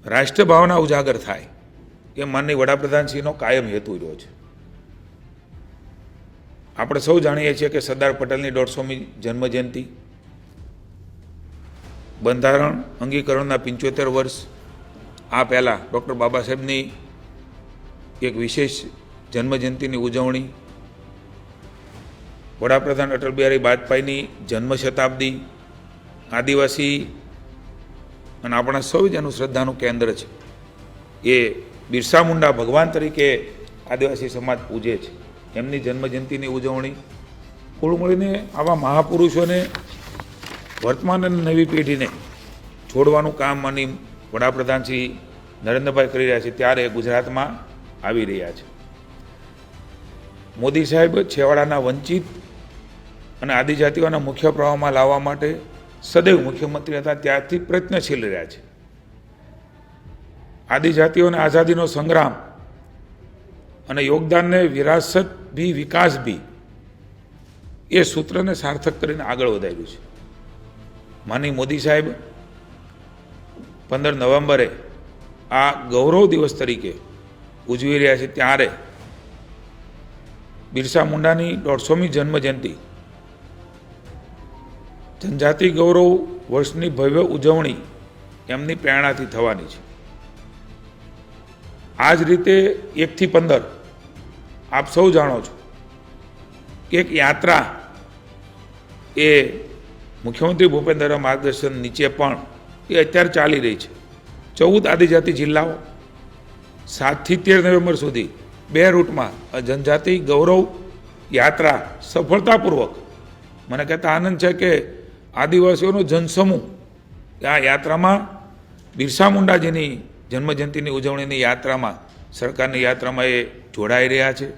રાષ્ટ્ર ભાવના ઉજાગર થાય એ માનનીય વડાપ્રધાનશ્રીનો કાયમ હેતુ રહ્યો છે। આપણે સૌ જાણીએ છીએ કે સરદાર પટેલની 150મી જન્મજયંતિ, બંધારણ અંગીકરણના 75 વર્ષ, આ પહેલાં ડૉક્ટર બાબા સાહેબની એક વિશેષ જન્મજયંતિની ઉજવણી, વડાપ્રધાન અટલ બિહારી વાજપેયીની જન્મ શતાબ્દી, આદિવાસી અને આપણા સૌ જેનું શ્રદ્ધાનું કેન્દ્ર છે એ બિરસા મુંડા ભગવાન તરીકે આદિવાસી સમાજ પૂજે છે, એમની જન્મજયંતિની ઉજવણી, કુલ મળીને આવા મહાપુરુષોને વર્તમાન અને નવી પેઢીને છોડવાનું કામ માનીય વડાપ્રધાન શ્રી નરેન્દ્રભાઈ કરી રહ્યા છે ત્યારે ગુજરાતમાં આવી રહ્યા છે। મોદી સાહેબ છેવાડાના વંચિત અને આદિજાતિઓના મુખ્ય પ્રવાહમાં લાવવા માટે સદૈવ મુખ્યમંત્રી હતા ત્યારથી પ્રયત્નશીલ રહ્યા છે। આદિજાતિઓને આઝાદીનો સંગ્રામ અને યોગદાનને વિરાસત ભી વિકાસ ભી એ સૂત્રને સાર્થક કરીને આગળ વધાર્યું છે। માનનીય મોદી સાહેબ 15 નવેમ્બરે આ ગૌરવ દિવસ તરીકે ઉજવી રહ્યા છે ત્યારે બિરસા મુંડાની 150મી જન્મજયંતિ જનજાતિ ગૌરવ વર્ષની ભવ્ય ઉજવણી એમની પ્રેરણાથી થવાની છે। આ જ રીતે 1 થી 15 આપ સૌ જાણો છો કે એક યાત્રા એ મુખ્યમંત્રી ભૂપેન્દ્રના માર્ગદર્શન નીચે પણ એ અત્યારે ચાલી રહી છે। 14 આદિજાતિ જિલ્લાઓ 7 થી 13 નવેમ્બર સુધી 2 રૂટમાં જનજાતિ ગૌરવ યાત્રા સફળતાપૂર્વક, મને કહેતા આનંદ છે કે આદિવાસીઓનો જનસમૂહ આ યાત્રામાં બિરસા મુંડાજીની જન્મજયંતિની ઉજવણીની યાત્રામાં, સરકારની યાત્રામાં એ જોડાઈ રહ્યા છે।